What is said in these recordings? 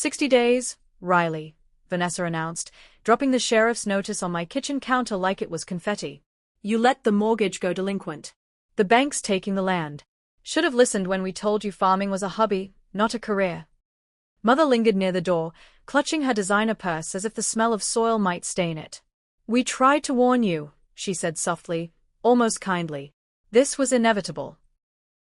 60 days, Riley, Vanessa announced, dropping the sheriff's notice on my kitchen counter like it was confetti. You let the mortgage go delinquent. The bank's taking the land. Should have listened when we told you farming was a hobby, not a career. Mother lingered near the door, clutching her designer purse as if the smell of soil might stain it. We tried to warn you, she said softly, almost kindly. This was inevitable.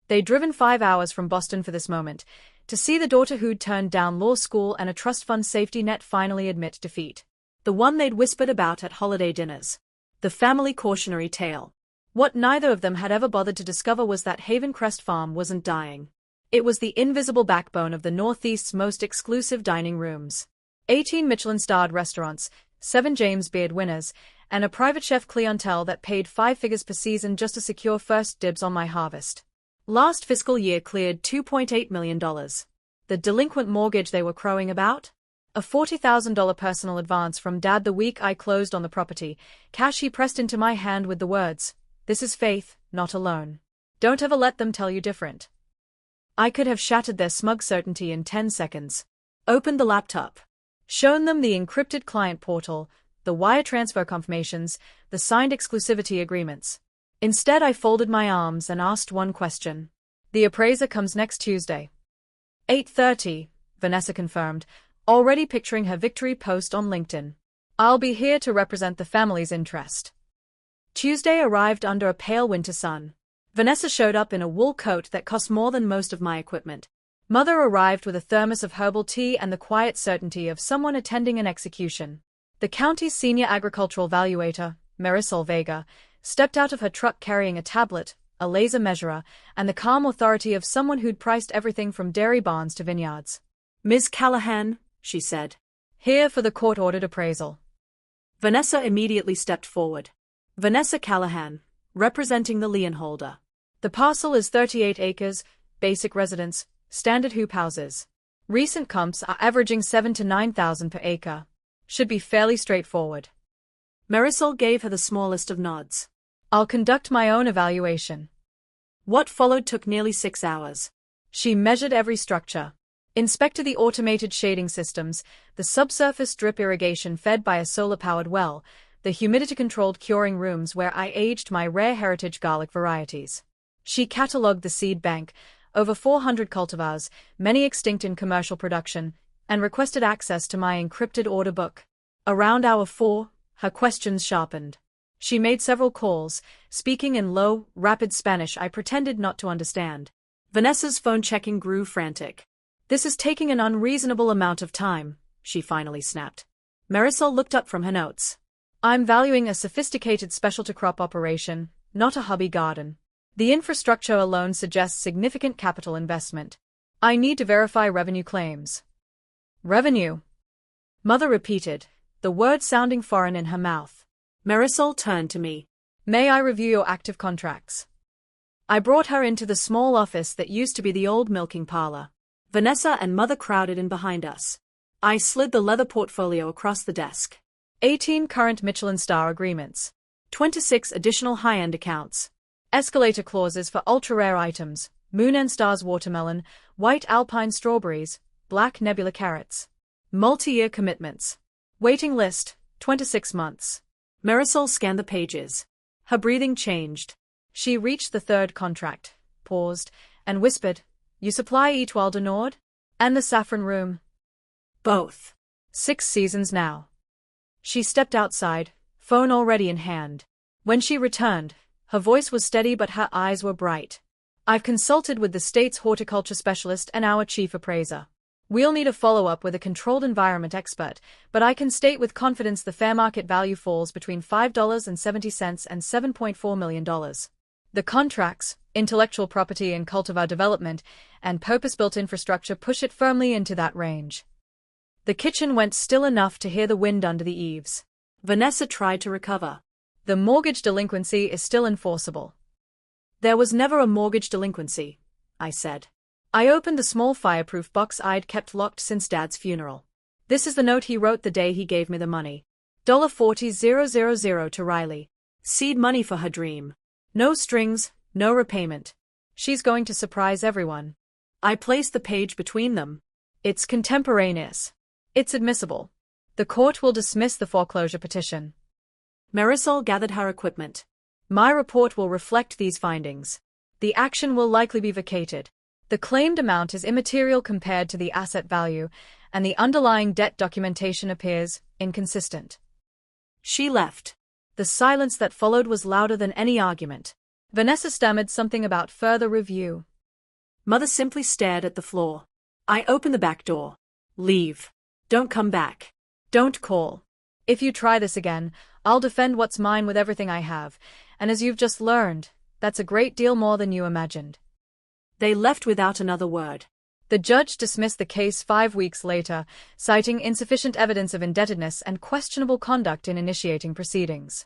They'd driven 5 hours from Boston for this moment, to see the daughter who'd turned down law school and a trust fund safety net finally admit defeat. The one they'd whispered about at holiday dinners. The family cautionary tale. What neither of them had ever bothered to discover was that Haven Crest Farm wasn't dying. It was the invisible backbone of the Northeast's most exclusive dining rooms. 18 Michelin-starred restaurants, 7 James Beard winners, and a private chef clientele that paid 5 figures per season just to secure first dibs on my harvest. Last fiscal year cleared $2.8 million. The delinquent mortgage they were crowing about? A $40,000 personal advance from Dad the week I closed on the property, cash he pressed into my hand with the words, "This is faith, not a loan. Don't ever let them tell you different." I could have shattered their smug certainty in 10 seconds. Opened the laptop. Shown them the encrypted client portal, the wire transfer confirmations, the signed exclusivity agreements. Instead I folded my arms and asked one question. The appraiser comes next Tuesday. 8:30, Vanessa confirmed, already picturing her victory post on LinkedIn. I'll be here to represent the family's interest. Tuesday arrived under a pale winter sun. Vanessa showed up in a wool coat that cost more than most of my equipment. Mother arrived with a thermos of herbal tea and the quiet certainty of someone attending an execution. The county's senior agricultural valuator, Marisol Vega, stepped out of her truck carrying a tablet, a laser measurer, and the calm authority of someone who'd priced everything from dairy barns to vineyards. "Ms. Callahan," she said. "Here for the court-ordered appraisal." Vanessa immediately stepped forward. Vanessa Callahan, representing the lien holder. The parcel is 38 acres, basic residence, standard hoop houses. Recent comps are averaging 7,000 to 9,000 per acre. Should be fairly straightforward. Marisol gave her the smallest of nods. I'll conduct my own evaluation. What followed took nearly 6 hours. She measured every structure. Inspected the automated shading systems, the subsurface drip irrigation fed by a solar-powered well, the humidity-controlled curing rooms where I aged my rare heritage garlic varieties. She catalogued the seed bank, over 400 cultivars, many extinct in commercial production, and requested access to my encrypted order book. Around hour 4, her questions sharpened. She made several calls, speaking in low, rapid Spanish I pretended not to understand. Vanessa's phone checking grew frantic. "This is taking an unreasonable amount of time," she finally snapped. Marisol looked up from her notes. "I'm valuing a sophisticated specialty crop operation, not a hobby garden. The infrastructure alone suggests significant capital investment. I need to verify revenue claims." "Revenue?" Mother repeated, the word sounding foreign in her mouth. Marisol turned to me. "May I review your active contracts?" I brought her into the small office that used to be the old milking parlor. Vanessa and Mother crowded in behind us. I slid the leather portfolio across the desk. 18 current Michelin star agreements. 26 additional high-end accounts. Escalator clauses for ultra-rare items, Moon and Stars watermelon, white alpine strawberries, black nebula carrots. Multi-year commitments. Waiting list, 26 months. Marisol scanned the pages. Her breathing changed. She reached the third contract, paused, and whispered, "You supply Etoile du Nord? And the Saffron Room?" "Both. 6 seasons now." She stepped outside, phone already in hand. When she returned, her voice was steady but her eyes were bright. "I've consulted with the state's horticulture specialist and our chief appraiser. We'll need a follow-up with a controlled environment expert, but I can state with confidence the fair market value falls between $5.70 and $7.4 million. The contracts, intellectual property and cultivar development, and purpose-built infrastructure push it firmly into that range." The kitchen went still enough to hear the wind under the eaves. Vanessa tried to recover. "The mortgage delinquency is still enforceable." "There was never a mortgage delinquency," I said. I opened the small fireproof box I'd kept locked since Dad's funeral. This is the note he wrote the day he gave me the money. $40,000 to Riley. Seed money for her dream. No strings, no repayment. She's going to surprise everyone. I placed the page between them. It's contemporaneous. It's admissible. The court will dismiss the foreclosure petition. Marisol gathered her equipment. My report will reflect these findings. The action will likely be vacated. The claimed amount is immaterial compared to the asset value, and the underlying debt documentation appears inconsistent. She left. The silence that followed was louder than any argument. Vanessa stammered something about further review. Mother simply stared at the floor. I opened the back door. Leave. Don't come back. Don't call. If you try this again, I'll defend what's mine with everything I have, and as you've just learned, that's a great deal more than you imagined. They left without another word. The judge dismissed the case 5 weeks later, citing insufficient evidence of indebtedness and questionable conduct in initiating proceedings.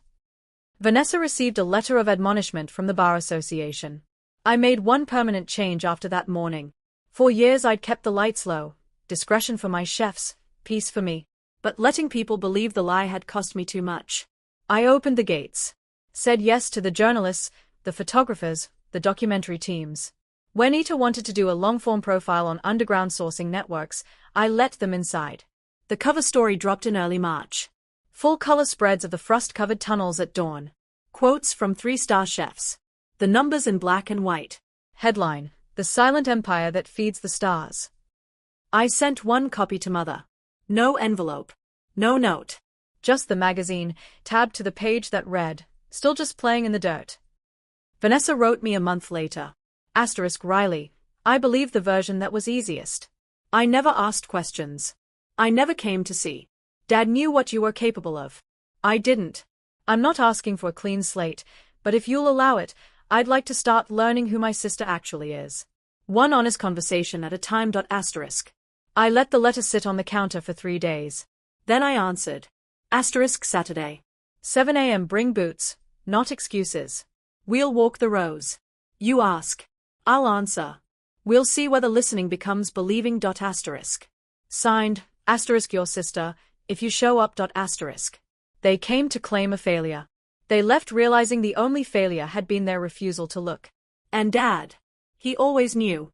Vanessa received a letter of admonishment from the Bar Association. I made one permanent change after that morning. For years I'd kept the lights low, discretion for my chefs, peace for me. But letting people believe the lie had cost me too much. I opened the gates. Said yes to the journalists, the photographers, the documentary teams. When Ita wanted to do a long-form profile on underground sourcing networks, I let them inside. The cover story dropped in early March. Full-color spreads of the frost-covered tunnels at dawn. Quotes from 3-star chefs. The numbers in black and white. Headline: The Silent Empire That Feeds the Stars. I sent one copy to Mother. No envelope. No note. Just the magazine, tabbed to the page that read, "Still just playing in the dirt." Vanessa wrote me a month later. Riley, I believe the version that was easiest. I never asked questions. I never came to see. Dad knew what you were capable of. I didn't. I'm not asking for a clean slate, but if you'll allow it, I'd like to start learning who my sister actually is. One honest conversation at a time. I let the letter sit on the counter for 3 days. Then I answered. Saturday. 7 a.m. Bring boots, not excuses. We'll walk the rows. You ask. I'll answer. We'll see whether listening becomes believing. Signed, your sister, if you show up. They came to claim a failure. They left realizing the only failure had been their refusal to look. And Dad. He always knew.